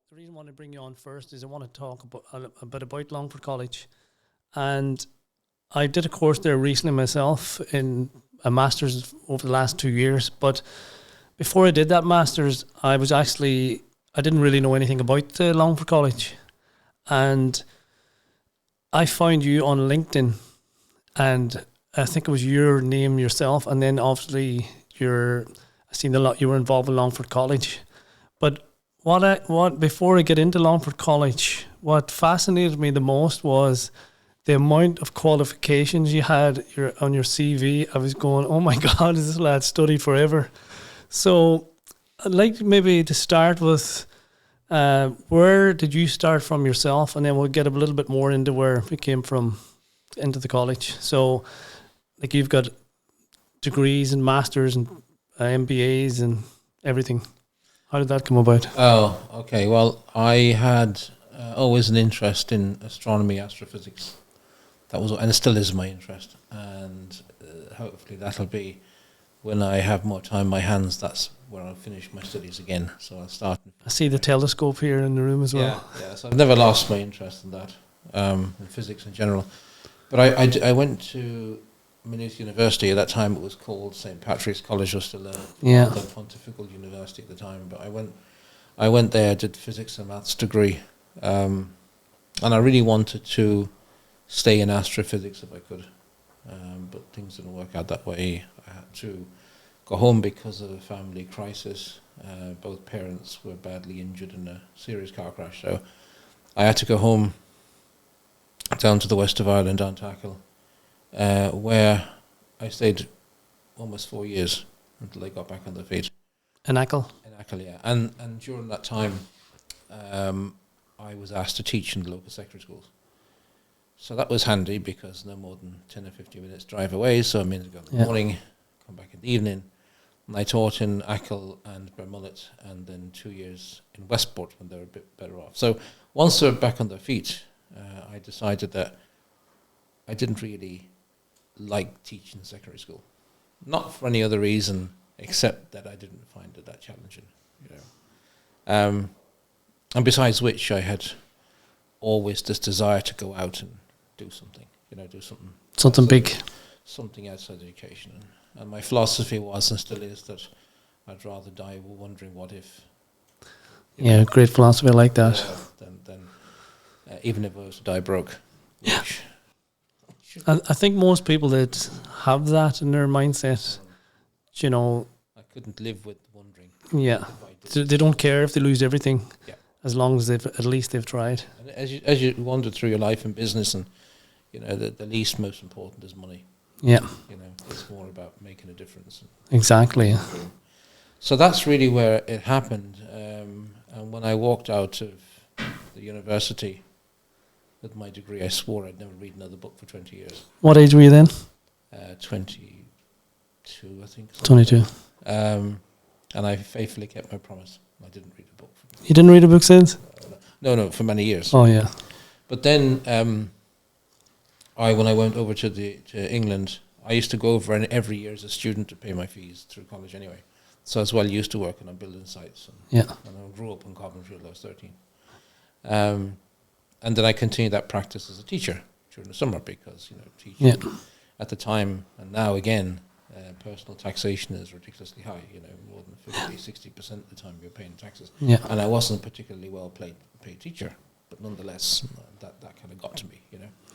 the reason I want to bring you on first is I want to talk about a bit about Longford College. And I did a course there recently myself in a master's over the last 2 years. But before I did that master's, I didn't really know anything about Longford College. And I found you on LinkedIn, and I think it was your name yourself, and then obviously I seen a lot you were involved with Longford College. But what before I get into Longford College, what fascinated me the most was the amount of qualifications you had on your CV. I was going, oh my God, is this lad studied forever? So I'd like maybe to start with where did you start from yourself, and then we'll get a little bit more into where we came from into the college. So like you've got degrees and masters and MBAs and everything. How did that come about? Oh, okay. Well, I had always an interest in astronomy, astrophysics. That was, and it still is my interest. And hopefully that'll be when I have more time on my hands. That's where I'll finish my studies again. So I'll start. I see the telescope here in the room as well. Yeah. So I've never lost my interest in that, in physics in general. But I went to Maynooth University. At that time it was called St. Patrick's College. It was still a pontifical university at the time. But I went there, did physics and maths degree, and I really wanted to stay in astrophysics if I could, but things didn't work out that way. I had to go home because of a family crisis. Both parents were badly injured in a serious car crash, so I had to go home down to the west of Ireland, down to Achill, where I stayed almost 4 years until I got back on the feet. In Achill? In Achill, yeah. And during that time, I was asked to teach in the local secondary schools. So that was handy because no more than 10 or 15 minutes drive away. So I mean, to go in the morning, come back in the evening. And I taught in Achill and Bermullet, and then 2 years in Westport when they were a bit better off. So once they were back on their feet, I decided that I didn't really like teaching secondary school. Not for any other reason except that I didn't find it that challenging, you know. And besides which, I had always this desire to go out and do something, Something big. Something outside education. And my philosophy was, and still is, that I'd rather die wondering what if. Yeah, great philosophy, I like that. Than even if I was to die broke. Yeah. I think most people that have that in their mindset, I couldn't live with wondering. Yeah. They don't care if they lose everything. Yeah. As long as at least they've tried. And as you wander through your life in business, and the least most important is money. Yeah. It's more about making a difference. Exactly. So that's really where it happened. And when I walked out of the university with my degree, I swore I'd never read another book for 20 years. What age were you then? 22, I think. 22. And I faithfully kept my promise. I didn't read a book. You didn't read a book since? No, for many years. Oh, yeah. But then, when I went over to England, I used to go over every year as a student to pay my fees through college anyway. So I was well used to working on building sites. And I grew up in Coventry till I was 13. And then I continued that practice as a teacher during the summer because, teaching at the time and now again, personal taxation is ridiculously high, more than 50-60% of the time you're paying taxes. Yeah. And I wasn't a particularly well paid teacher, but nonetheless, that kind of got to me,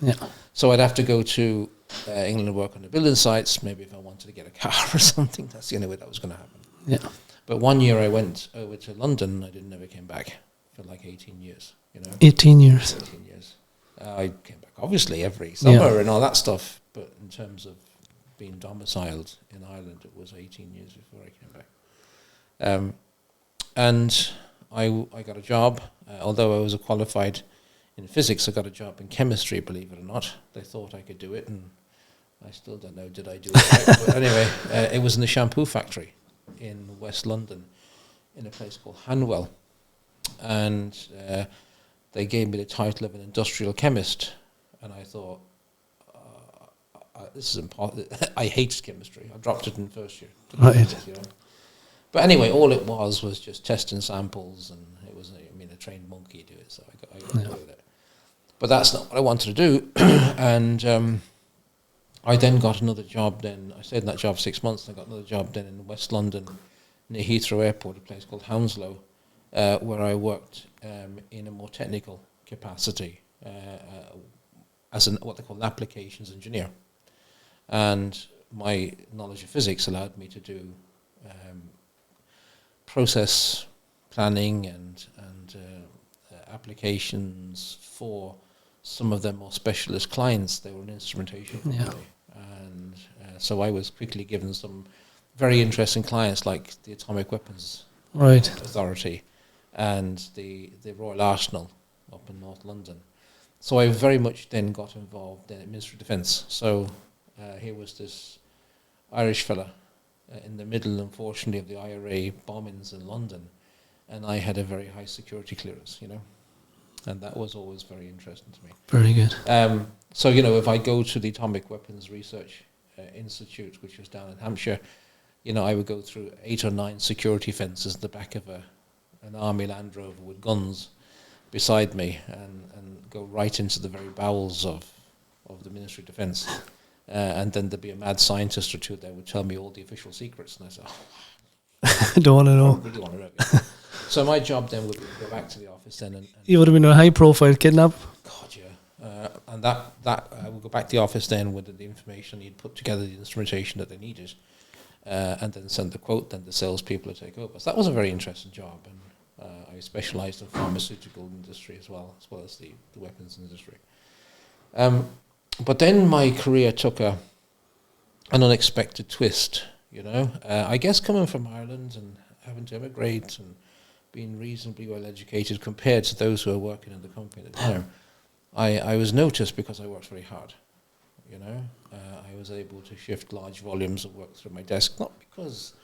Yeah. So I'd have to go to England and work on the building sites, maybe if I wanted to get a car or something. That's the only way that was going to happen. Yeah. But 1 year I went over to London, I never came back for like 18 years, 18 years. 18 years. I came back obviously every summer and all that stuff, but in terms of being domiciled in Ireland, it was 18 years before I came back. And I got a job, although I was qualified in physics, I got a job in chemistry, believe it or not. They thought I could do it, and I still don't know, did I do it right? But anyway, it was in the shampoo factory in West London, in a place called Hanwell. And they gave me the title of an industrial chemist, and I thought, this is important. I hate chemistry. I dropped it in first year. Right. But anyway, all it was just testing samples, and it was, a trained monkey do it, so I got away with it. But that's not what I wanted to do. And I then got another job then. I stayed in that job 6 months, and I got another job then in West London, near Heathrow Airport, a place called Hounslow, where I worked in a more technical capacity as what they call an applications engineer. And my knowledge of physics allowed me to do process planning and applications for some of their more specialist clients. They were an instrumentation company. And so I was quickly given some very interesting clients like the Atomic Weapons Authority and the Royal Arsenal up in North London. So I very much then got involved in the Ministry of Defence. So here was this Irish fella in the middle, unfortunately, of the IRA bombings in London, and I had a very high security clearance, and that was always very interesting to me. Very good. So, if I go to the Atomic Weapons Research Institute, which was down in Hampshire, I would go through 8 or 9 security fences in the back of an Army Land Rover with guns beside me and go right into the very bowels of the Ministry of Defence. And then there'd be a mad scientist or two that would tell me all the official secrets. And I said, I don't want to know. I really want to know. So my job then would be to go back to the office then. And you would have been a high-profile kidnap. God, yeah. And that I would go back to the office then with the information. You'd put together the instrumentation that they needed, and then send the quote. Then the salespeople would take over. So that was a very interesting job, and I specialised in pharmaceutical industry as well as the weapons industry. But then my career took an unexpected twist. I guess coming from Ireland and having to emigrate and being reasonably well educated compared to those who were working in the company at the time, I was noticed because I worked very hard. I was able to shift large volumes of work through my desk, not because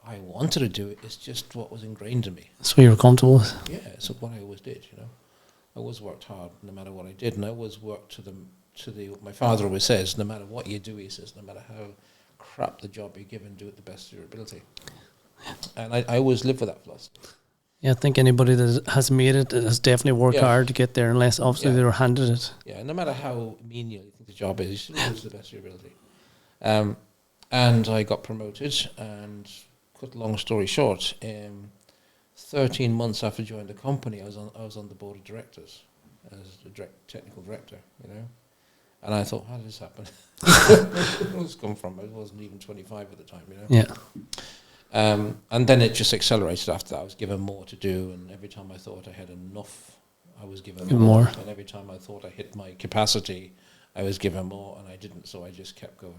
I wanted to do it, it's just what was ingrained in me. That's what you were comfortable with? Yeah, it's what I always did, I always worked hard no matter what I did, and I always worked my father always says, no matter what you do, he says, no matter how crap the job you're given, do it the best of your ability. And I always live with that philosophy. Yeah, I think anybody that has made it has definitely worked hard to get there, unless obviously they were handed it. Yeah, no matter how menial you think the job is, you should do it to the best of your ability. And I got promoted, and cut a long story short, 13 months after joining the company, I was on the board of directors as the technical director, And I thought, how did this happen? Where did this come from? I wasn't even 25 at the time, Yeah. And then it just accelerated after that. I was given more to do, and every time I thought I had enough, I was given more. And every time I thought I hit my capacity, I was given more, and I didn't, so I just kept going.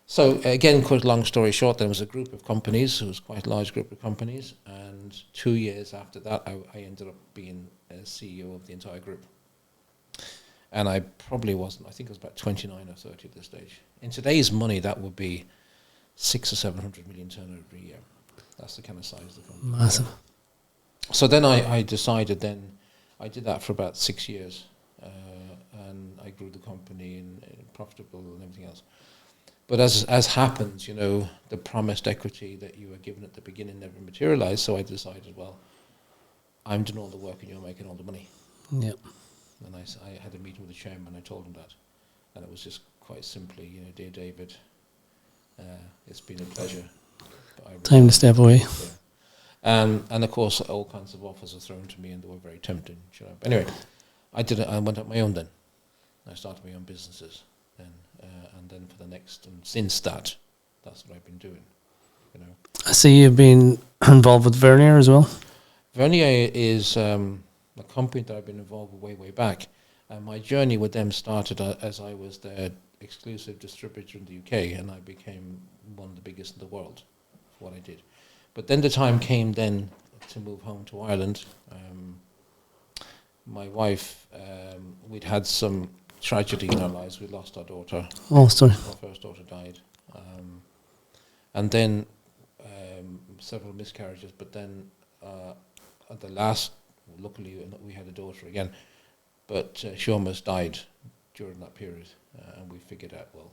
So again, quite a long story short, there was a group of companies, it was quite a large group of companies, and 2 years after that, I ended up being CEO of the entire group. And I probably wasn't, I think it was about 29 or 30 at this stage. In today's money, that would be 600 or 700 million turnover every year. That's the kind of size of the company. Massive. So then I decided then, I did that for about 6 years, and I grew the company and profitable and everything else. But as happens, the promised equity that you were given at the beginning never materialized, so I decided, well, I'm doing all the work and you're making all the money. Yeah. And I had a meeting with the chairman, and I told him that. And it was just quite simply, dear David, it's been a pleasure. Time to step away. Yeah. And of course, all kinds of offers were thrown to me, and they were very tempting. But anyway, I did it. I went out my own then. I started my own businesses then, and then for the next, and since that's what I've been doing. I see you've been involved with Vernier as well. Vernier is a company that I've been involved with way back. And my journey with them started as I was their exclusive distributor in the UK, and I became one of the biggest in the world for what I did. But then the time came then to move home to Ireland. My wife, we'd had some tragedy in our lives. We lost our daughter. Oh, sorry. Our first daughter died. And then several miscarriages, but then at the last, luckily we had a daughter again, but she almost died during that period, and we figured out, well,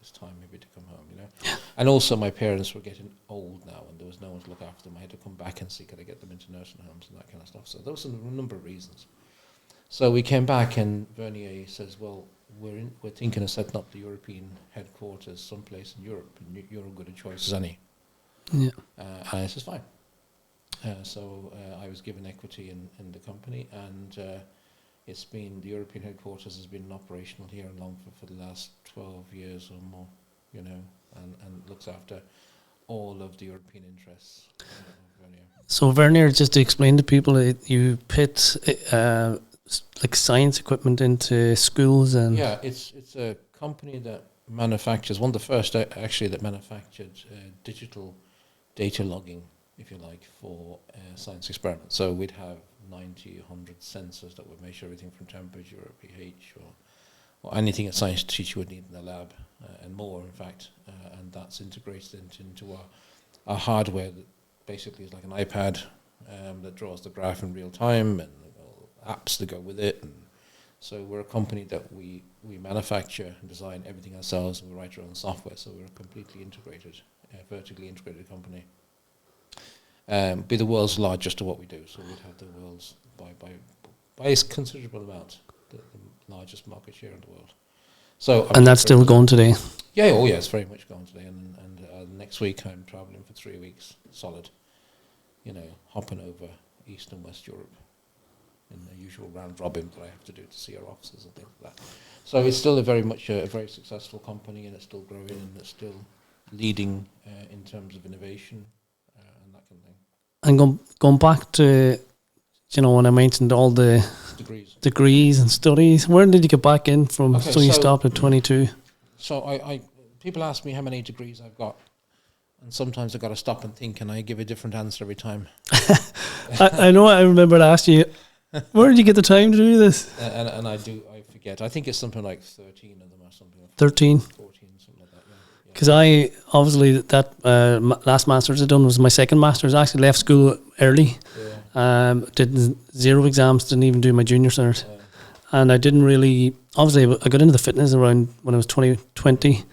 it's time maybe to come home, And also my parents were getting old now, and they there was no one to look after them. I had to come back and see could I get them into nursing homes and that kind of stuff. So those are a number of reasons. So we came back, and Vernier says, well, we're thinking of setting up the European headquarters someplace in Europe, and you're as good a choice as any. Yeah. And I says, fine. So I was given equity in the company, and it's been, the European headquarters has been operational here in Longford for the last 12 years or more, you know, and looks after all of the European interests of Vernier. So Vernier, just to explain to people, you pit like science equipment into schools and... Yeah, it's a company that manufactures, one of the first actually that manufactured digital data logging, if you like, for science experiments. So we'd have 90, 100 sensors that would measure everything from temperature or pH or anything a science teacher would need in the lab, and more, in fact. And that's integrated into our hardware that basically is like an iPad that draws the graph in real time, and apps that go with it. And so we're a company that we manufacture and design everything ourselves, and we write our own software. So we're a completely integrated, vertically integrated company. Be the world's largest of what we do. So we'd have the world's, by a considerable amount, the largest market share in the world. So and that's still going today? Yeah, oh yeah, it's very much going today. And next week I'm travelling for 3 weeks, solid, you know, hopping over East and West Europe in the usual round robin that I have to do to see our offices and things like that. So it's still a very successful company, and it's still growing, and it's still leading in terms of innovation and that kind of thing. And going back to, you know, when I mentioned all the degrees and studies, where did you get back in from? Okay, so you stopped at 22. So I people ask me how many degrees I've got, and sometimes I've got to stop and think, and I give a different answer every time. I know, I remember asking you, where did you get the time to do this? And I forget. I think it's something like 13 of them or something. 13? 14, something like that, yeah. Because I, obviously, that last master's I done was my second master's. I actually left school early. Yeah. Did 0 exams, didn't even do my junior cert. Yeah. And I didn't really, obviously, I got into the fitness around when I was 20.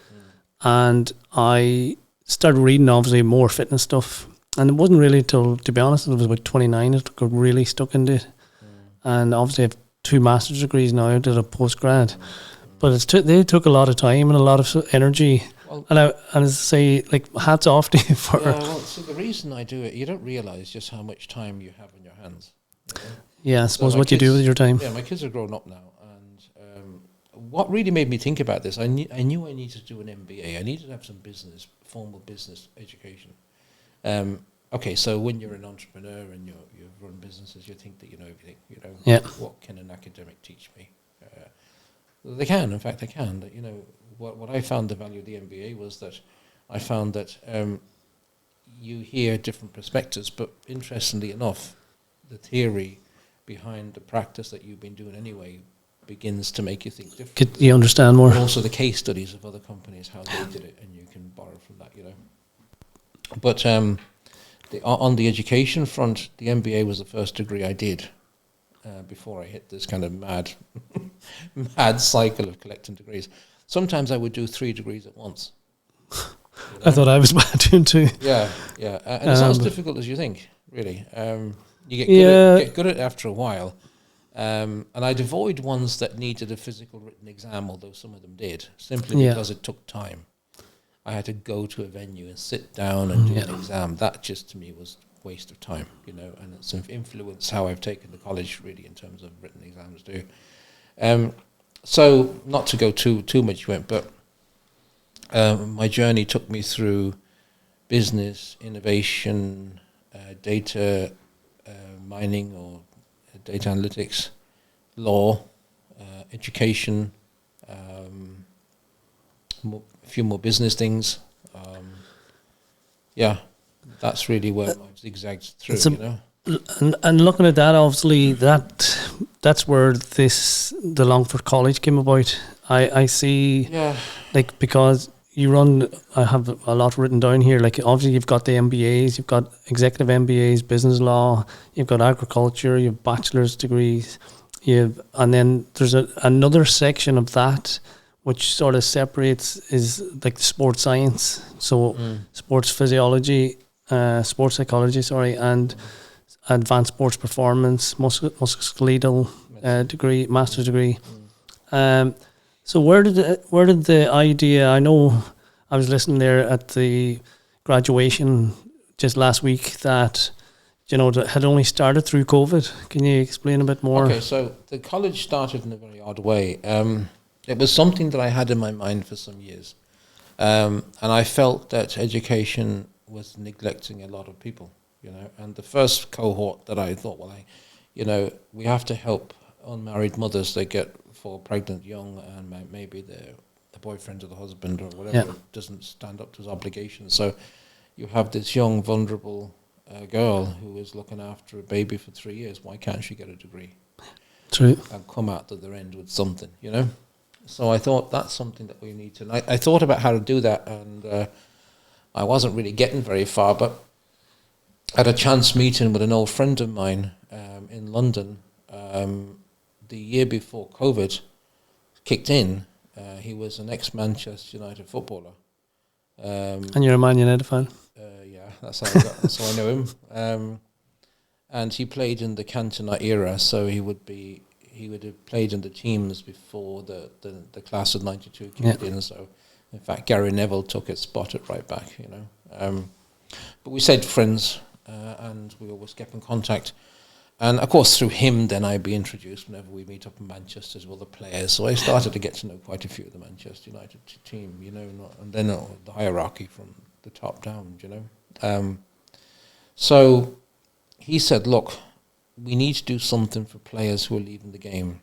And I started reading, obviously, more fitness stuff. And it wasn't really till, to be honest, it was about 29 that got really stuck into it. And obviously I have 2 master's degrees now, I did a postgrad. But they took a lot of time and a lot of energy. Well, and as I say, like, hats off to you for... Yeah, well, so the reason I do it, you don't realise just how much time you have on your hands. You know? Yeah, I suppose what kids, you do with your time. Yeah, my kids are grown up now. And what really made me think about this, I knew I needed to do an MBA. I needed to have some formal business education. Okay, so when you're an entrepreneur and you run businesses, you think that you know everything. You know, yeah. What can an academic teach me? They can, in fact, they can. That, you know, what I found the value of the MBA was that I found that you hear different perspectives, but interestingly enough, the theory behind the practice that you've been doing anyway begins to make you think differently. You understand more. And also the case studies of other companies, how they did it, and you can borrow from that. You know, but. On the education front, the MBA was the first degree I did before I hit this kind of mad cycle of collecting degrees. Sometimes I would do 3 degrees at once. You know? I thought I was bad doing 2. Yeah. And it's not as difficult as you think, really. You get good at it after a while. And I'd avoid ones that needed a physical written exam, although some of them did, simply because it took time. I had to go to a venue and sit down and do an exam. That just to me was a waste of time, you know, and it's influenced how I've taken the college really in terms of written exams too. So not to go too much went, but my journey took me through business, innovation, data mining or data analytics, law, education, a few more business things. That's really where I've zigzagged through, you know. And looking at that, obviously, that's where the Longford College came about. I see, like, because you run, I have a lot written down here, like, obviously you've got the MBAs, you've got executive MBAs, business law, you've got agriculture, you have bachelor's degrees, and then there's another section of that which sort of separates is like sports science, so sports physiology, sports psychology, and advanced sports performance, musculoskeletal degree, master's degree. So where did the idea? I know I was listening there at the graduation just last week that that had only started through COVID. Can you explain a bit more? Okay, so the college started in a very odd way. It was something that I had in my mind for some years, and I felt that education was neglecting a lot of people. And the first cohort that I thought, we have to help unmarried mothers. They fall pregnant young, and maybe the boyfriend or the husband or whatever doesn't stand up to his obligations. So you have this young, vulnerable girl who is looking after a baby for 3 years. Why can't she get a degree? True. And come out the other end with something, So I thought that's something that we need to. And I thought about how to do that, and I wasn't really getting very far. But at a chance meeting with an old friend of mine in London, the year before COVID kicked in, he was an ex-Manchester United footballer. And you're a Man United fan? Yeah, that's how I know him. And he played in the Cantona era, so he would have played in the teams before the class of '92 kicked in. So, in fact, Gary Neville took his spot at right back. But we stayed friends, and we always kept in contact. And of course, through him, then I'd be introduced whenever we meet up in Manchester to other players. So I started to get to know quite a few of the Manchester United team, and then the hierarchy from the top down, So he said, "Look, we need to do something for players who are leaving the game.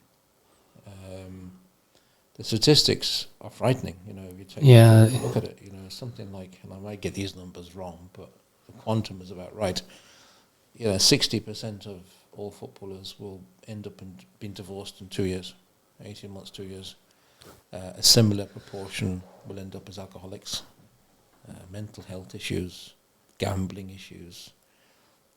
The statistics are frightening. If you take a look at it, something like, and I might get these numbers wrong, but the quantum is about right. 60% of all footballers will end up being divorced in 2 years, 18 months, 2 years. A similar proportion will end up as alcoholics, mental health issues, gambling issues.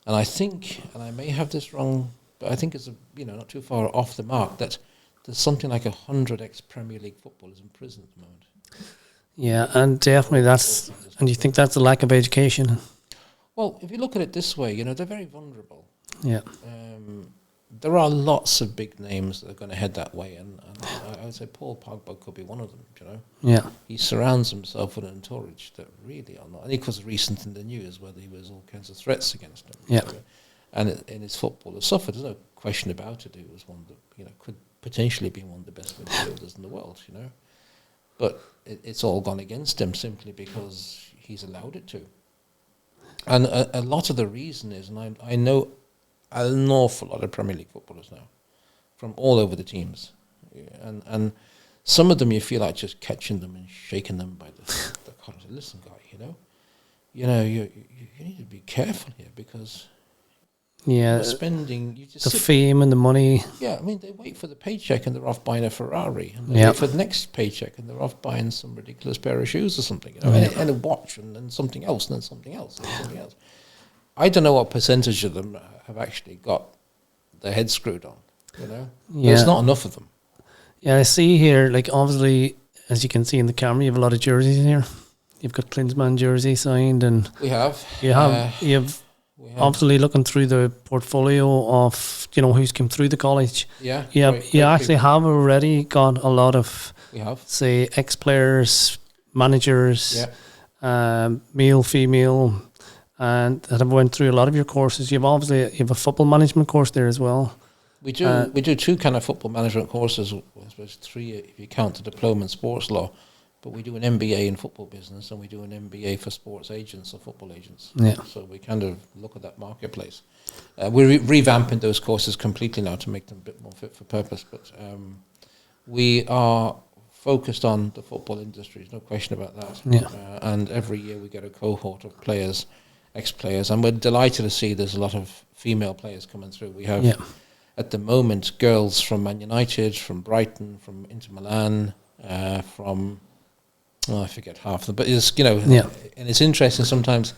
And I think, and I may have this wrong, but I think it's not too far off the mark, that there's something like 100 ex-Premier League footballers in prison at the moment. Yeah, and definitely and you think that's the lack of education? Well, if you look at it this way, they're very vulnerable. Yeah. There are lots of big names that are going to head that way, and I would say Paul Pogba could be one of them, Yeah. He surrounds himself with an entourage that really are not, and it was recent in the news where there was all kinds of threats against him. Yeah. And in his football has suffered, there's no question about it. He was one that, could potentially be one of the best midfielders in the world, But it's all gone against him simply because he's allowed it to. And a lot of the reason is, and I know an awful lot of Premier League footballers now, from all over the teams, and some of them you feel like just catching them and shaking them by the collar. Listen, guy, you need to be careful here because you're spending the fame and the money. Yeah, I mean they wait for the paycheck and they're off buying a Ferrari, and they wait for the next paycheck and they're off buying some ridiculous pair of shoes or something, and a watch and then something else and then something else and something else. I don't know what percentage of them have actually got their head screwed on, There's not enough of them. Yeah, I see here, like obviously, as you can see in the camera, you have a lot of jerseys in here. You've got Klinsmann jersey signed, and we have. You have obviously looking through the portfolio of who's come through the college. Yeah, you actually have already got a lot of say ex-players, managers, male, female, and that have went through a lot of your courses. You have a football management course there as well. We do two kind of football management courses. I suppose 3 if you count the diploma in sports law. But we do an MBA in football business and we do an MBA for sports agents or football agents. Yeah. So we kind of look at that marketplace. We're revamping those courses completely now to make them a bit more fit for purpose. But we are focused on the football industry. There's no question about that. Yeah. And every year we get a cohort of players, ex-players. And we're delighted to see there's a lot of female players coming through. We have, at the moment, girls from Man United, from Brighton, from Inter Milan, from... I forget half of them, but it's and it's interesting sometimes.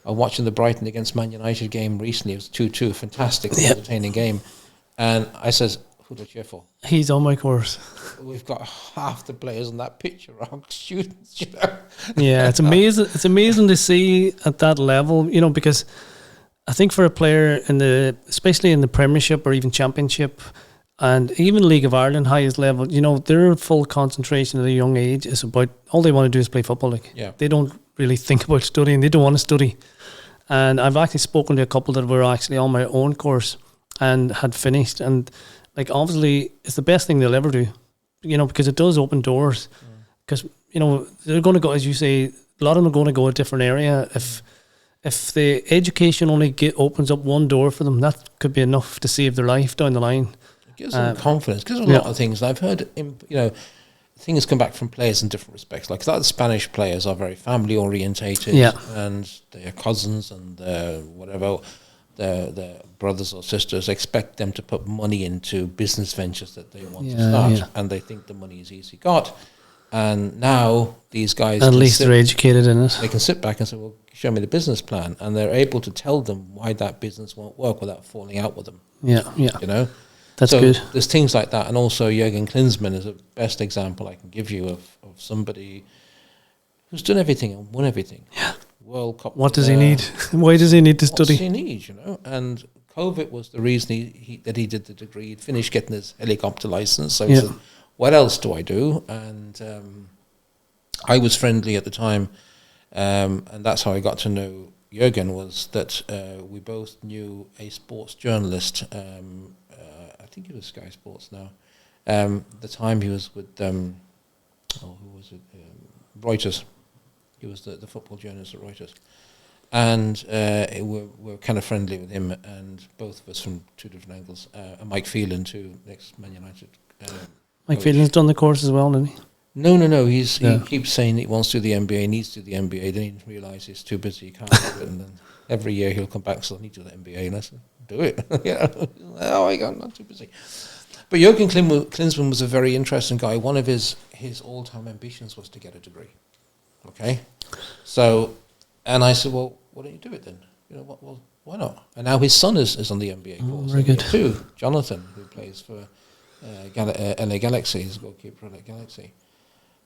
I'm watching the Brighton against Man United game recently. It was 2-2, fantastic, entertaining game. And I says, Kudachefo. He's on my course. We've got half the players on that picture are students, you know. Yeah, it's amazing. It's amazing to see at that level, you know, because I think for a player especially in the Premiership or even Championship and even League of Ireland highest level, you know, their full concentration at a young age is about all they want to do is play football. Like, they don't really think about studying. They don't want to study. And I've actually spoken to a couple that were actually on my own course and had finished, and like obviously it's the best thing they'll ever do, you know, because it does open doors. Because you know they're going to go, as you say, a lot of them are going to go a different area. If the education only opens up one door for them, that could be enough to save their life down the line. It gives them confidence. Gives them a lot of things. And I've heard, you know, things come back from players in different respects. Like a lot of Spanish players are very family orientated, and their cousins and whatever. Their brothers or sisters expect them to put money into business ventures that they want to start, and they think the money is easy got. And now these guys, at least they're educated in it. They can sit back and say, "Well, show me the business plan," and they're able to tell them why that business won't work without falling out with them. Yeah. You know, that's good. There's things like that, and also Jürgen Klinsmann is the best example I can give you of somebody who's done everything and won everything. Yeah. World Cup. What does he need? Why does he need to study? What does he need, you know? And COVID was the reason he did the degree. He'd finished getting his helicopter license. So he said, what else do I do? And I was friendly at the time. And that's how I got to know Jürgen, was that we both knew a sports journalist. I think it was Sky Sports now. The time he was with, who was it? Reuters. He was the football journalist at Reuters. And we're kind of friendly with him, and both of us from two different angles. And Mike Phelan, too, next-Man United. Mike Phelan's done the course as well, didn't he? No. He keeps saying he wants to do the MBA, needs to do the MBA. Then he realises he's too busy, he can't do it. And then every year he'll come back and say, I need to do the MBA. And I said, do it. Oh, I'm not too busy. But Jürgen Klinsmann was a very interesting guy. One of his all-time ambitions was to get a degree. Okay, so, and I said, well, why don't you do it then? You know, well, why not? And now his son is on the MBA course. Very good. Too, Jonathan, who plays for LA Galaxy, he's a goalkeeper at LA Galaxy.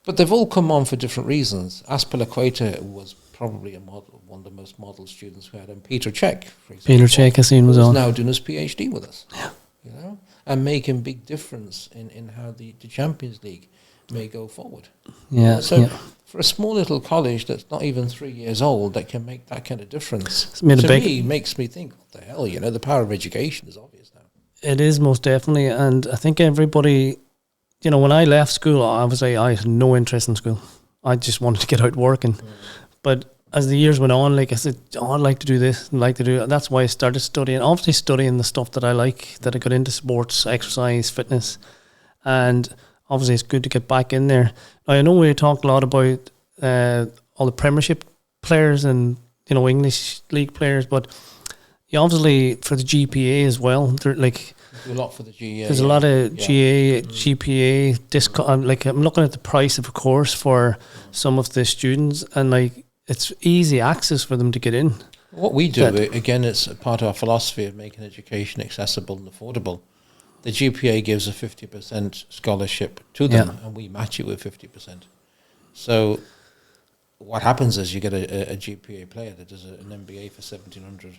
But they've all come on for different reasons. Aspilicueta was probably one of the most model students we had, and Peter Cech, for example. Peter Cech, I seen was on. Now doing his PhD with us. Yeah. You know, and making big difference in how the Champions League may go forward. Yeah. So for a small little college that's not even 3 years old, that can make that kind of difference, makes me think, what the hell, you know, the power of education is obvious now. It is, most definitely. And I think everybody, you know, when I left school, I had no interest in school. I just wanted to get out working. But as the years went on, like I said, I'd like to do this and like to do it. That's why I started studying, obviously studying the stuff that I like, that I got into sports, exercise, fitness. And obviously it's good to get back in there. Now, I know we talked a lot about all the Premiership players and, you know, English league players, but you obviously for the GPA as well, they're like, do a lot for the GA. There's a lot of GPA, like I'm looking at the price of a course for some of the students, and like it's easy access for them to get in. What we do, again, it's a part of our philosophy of making education accessible and affordable. The GPA gives a 50% scholarship to them, and we match it with 50%. So what happens is you get a GPA player that does an MBA for 1,700.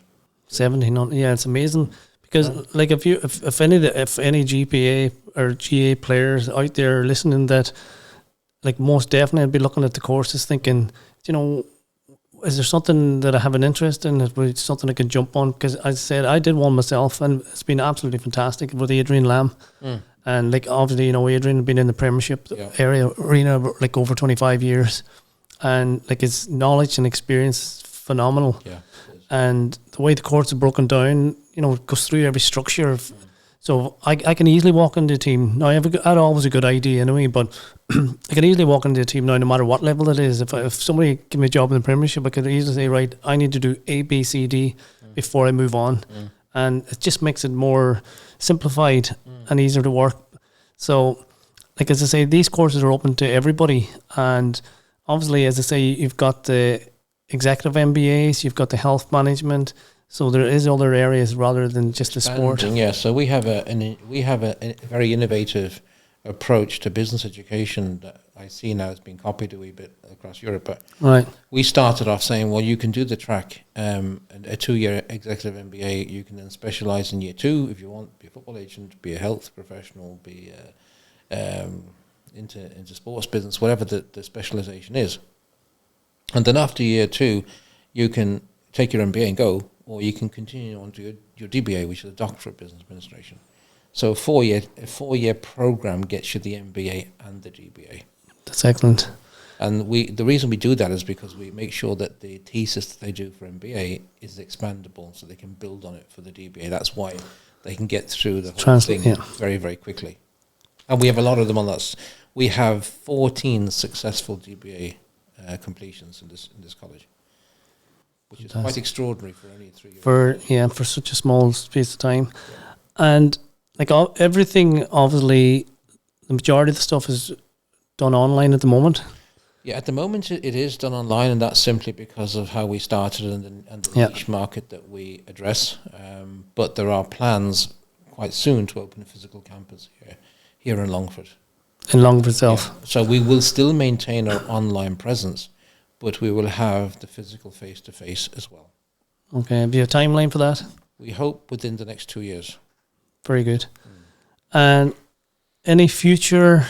1,700, yeah, it's amazing. Because like if any GPA or GA players out there listening, that like most definitely I'd be looking at the courses thinking, you know, is there something that I have an interest in? Is there something I can jump on? Because as I said, I did one myself, and it's been absolutely fantastic with Adrian Lamb. And like obviously, you know, Adrian had been in the Premiership arena like over 25 years, and like his knowledge and experience is phenomenal. Yeah. And the way the courts are broken down, you know, it goes through every structure. So I can easily walk into a team. Now, I had always a good idea anyway, but I can easily walk into a team now, no matter what level it is. If somebody give me a job in the Premiership, I could easily say, right, I need to do A, B, C, D before I move on. And it just makes it more simplified and easier to work. So, like as I say, these courses are open to everybody. And obviously, as I say, you've got the executive MBAs, you've got the health management. So there is other areas rather than just the sport. Yeah, so we have a very innovative approach to business education that I see now has been copied a wee bit across Europe. But Right. we started off saying, well, you can do the track, a 2-year executive MBA. You can then specialize in year 2 if you want. Be a football agent, be a health professional, be into sports business, whatever the specialization is. And then after year 2, you can take your MBA and go, or you can continue on to your DBA, which is a Doctorate of Business Administration. So a 4-year program gets you the MBA and the DBA. That's excellent. And the reason we do that is because we make sure that the thesis that they do for MBA is expandable, so they can build on it for the DBA. That's why they can get through the whole thing very, very quickly. And we have a lot of them on that. We have 14 successful DBA completions in this college, which is quite extraordinary for only 3 years. For such a small space of time. And like everything, obviously, the majority of the stuff is done online at the moment. Yeah, at the moment it is done online, and that's simply because of how we started and the niche market that we address. But there are plans quite soon to open a physical campus here in Longford. In Longford itself. Yeah. So we will still maintain our online presence, but we will have the physical face-to-face as well. Okay, have you a timeline for that? We hope within the next 2 years. Very good. And any future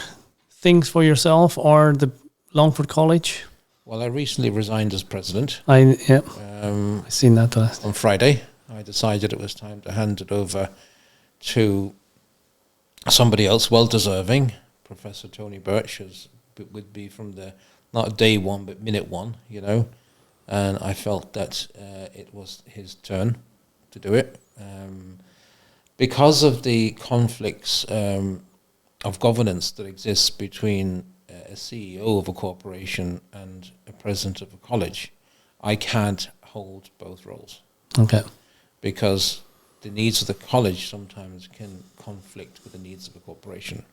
things for yourself or the Longford College? Well, I recently resigned as president. I've seen that last. On Friday. I decided it was time to hand it over to somebody else, well-deserving. Professor Tony Birch would be from not day one, but minute one, and I felt that it was his turn to do it. Because of the conflicts of governance that exists between a CEO of a corporation and a president of a college, I can't hold both roles. Okay. Because the needs of the college sometimes can conflict with the needs of a corporation,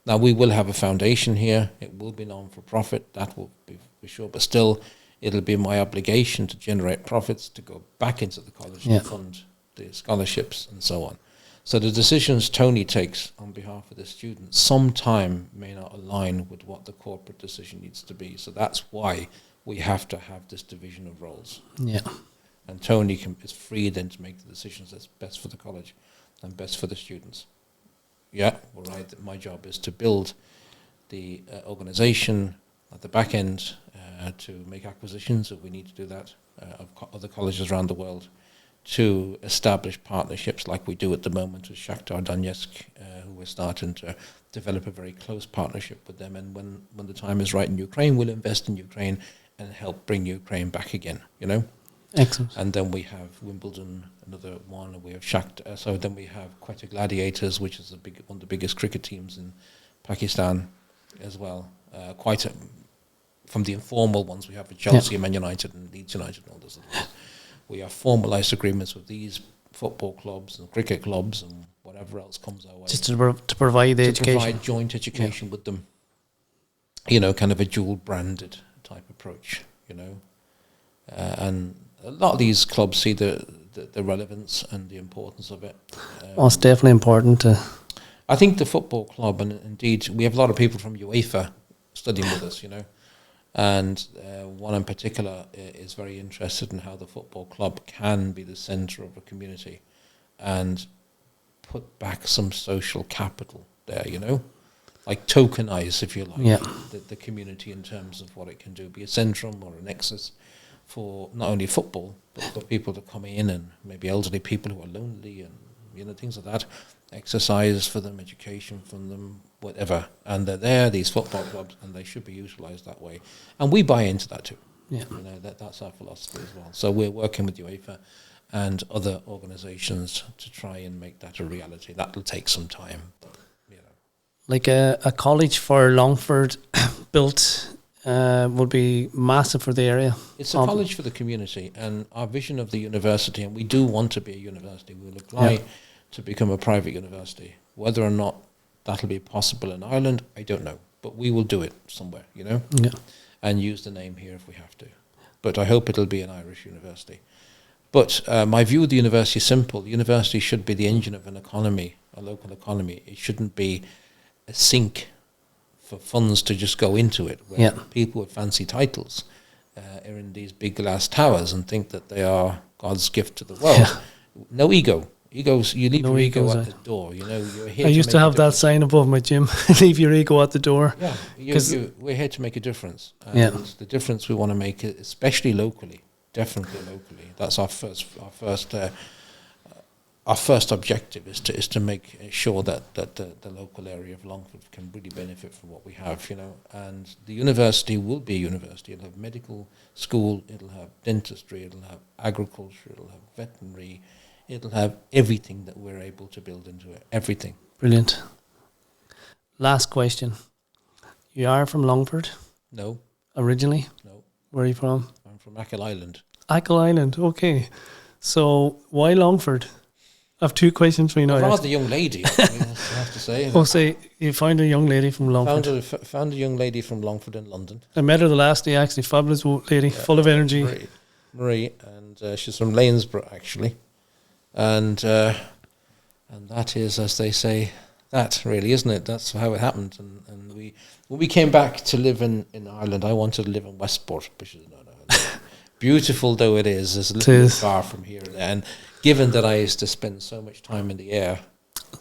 Now, we will have a foundation here. It will be non-for-profit, that will be for sure. But still, it'll be my obligation to generate profits to go back into the college to fund the scholarships and so on. So the decisions Tony takes on behalf of the students sometime may not align with what the corporate decision needs to be. So that's why we have to have this division of roles. Yeah. And Tony is free then to make the decisions that's best for the college and best for the students. Yeah, well, right. My job is to build the organisation at the back end to make acquisitions if we need to do that of other colleges around the world, to establish partnerships like we do at the moment with Shakhtar Donetsk, who we're starting to develop a very close partnership with them. And when the time is right in Ukraine, we'll invest in Ukraine and help bring Ukraine back again, Excellent. And then we have Wimbledon, another one, and we have Shakhtar. So then we have Quetta Gladiators, which is one of the biggest cricket teams in Pakistan as well. From the informal ones, we have Chelsea, Man United, and Leeds United, and all those others. We have formalised agreements with these football clubs and cricket clubs and whatever else comes our way. Just to provide the education. Provide joint education with them. Kind of a dual branded type approach, and a lot of these clubs see the relevance and the importance of it. It's definitely important to... I think the football club, and indeed we have a lot of people from UEFA studying with us, and one in particular is very interested in how the football club can be the centre of a community and put back some social capital there, like tokenise, if you like, the community in terms of what it can do, be a centrum or a nexus for not only football, but for people to come in, and maybe elderly people who are lonely and things like that, exercise for them, education from them, whatever. And they're there, these football clubs, and they should be utilised that way. And we buy into that too. Yeah. That's our philosophy as well. So we're working with UEFA and other organisations to try and make that a reality. That'll take some time. But, Like a college for Longford built would be massive for the area. It's a college for the community, and our vision of the university, and we do want to be a university. We will apply to become a private university. Whether or not that'll be possible in Ireland, I don't know. But we will do it somewhere, and use the name here if we have to. But I hope it'll be an Irish university. But my view of the university is simple. The university should be the engine of an economy, a local economy. It shouldn't be a sink for funds to just go into it, where people with fancy titles are in these big glass towers and think that they are God's gift to the world. Yeah. No ego. Egos, you leave your ego at the door. You know, you're here. I used to have that sign above my gym: "Leave your ego at the door." Yeah, we're here to make a difference. And the difference we want to make, especially locally, definitely locally. That's our first objective is to make sure that the local area of Longford can really benefit from what we have. You know, and the university will be a university. It'll have medical school. It'll have dentistry. It'll have agriculture. It'll have veterinary. It'll have everything that we're able to build into it. Everything. Brilliant. Last question. You are from Longford? No. Originally? No. Where are you from? I'm from Achill Island. Achill Island, okay. So, why Longford? I have two questions for you now. Rather young lady, I have to say. Oh, say you found a young lady from Longford. Found a young lady from Longford in London. I met her the last day, actually. Fabulous lady, full of energy. Marie, and she's from Lanesborough, actually. And that is, as they say, that really, isn't it? That's how it happened. And when we came back to live in Ireland, I wanted to live in Westport, which is beautiful though it is a little bit far from here. And given that I used to spend so much time in the air,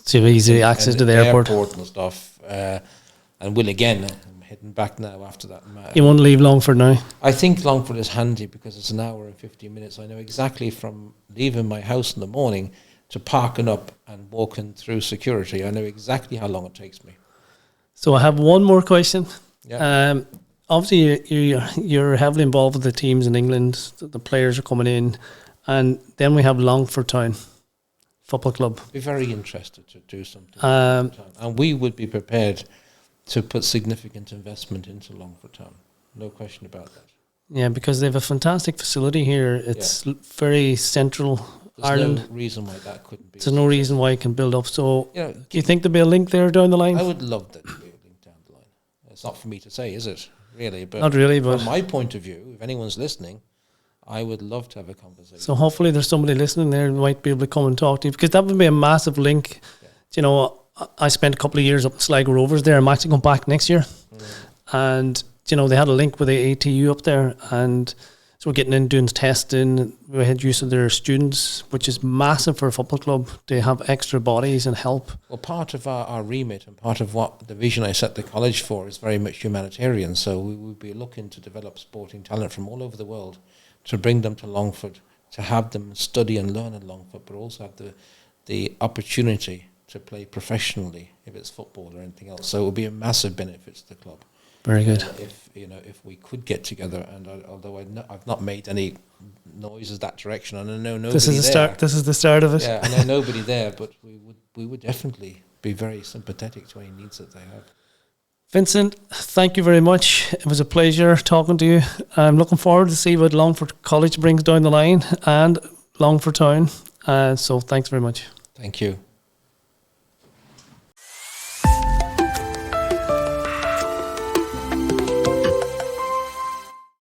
so easy access to the airport and stuff, and will again. I'm heading back now after that. You won't leave Longford now? I think Longford is handy because it's an hour and 15 minutes. I know exactly from leaving my house in the morning to parking up and walking through security. I know exactly how long it takes me. So I have one more question. Yeah. Obviously, you're heavily involved with the teams in England. The players are coming in. And then we have Longford Town Football Club. Be very interested to do something. And we would be prepared to put significant investment into Longford Town. No question about that. Yeah, because they have a fantastic facility here. It's very central Ireland. There's no reason why that couldn't be. There's no reason why it can build up. So, do you think there'll be a link there down the line? I would love that to be a link down the line. It's not for me to say, is it? Really? But not really, but from my point of view, if anyone's listening, I would love to have a conversation. So hopefully there's somebody listening there who might be able to come and talk to you, because that would be a massive link. Yeah. You know, I spent a couple of years up in Sligo Rovers there. I'm actually going back next year. And, you know, they had a link with the ATU up there, and so we're getting in, doing testing. We had use of their students, which is massive for a football club. They have extra bodies and help. Well, part of our remit and part of what the vision I set the college for is very much humanitarian. So we would be looking to develop sporting talent from all over the world, to bring them to Longford, to have them study and learn in Longford, but also have the opportunity to play professionally if it's football or anything else. So it would be a massive benefit to the club. Very good. If we could get together, and although I've not made any noises that direction, and I know nobody. This is the start. This is the start of it. Yeah, I know nobody there, but we would definitely be very sympathetic to any needs that they have. Vincent, thank you very much. It was a pleasure talking to you. I'm looking forward to see what Longford College brings down the line and Longford Town. So thanks very much. Thank you.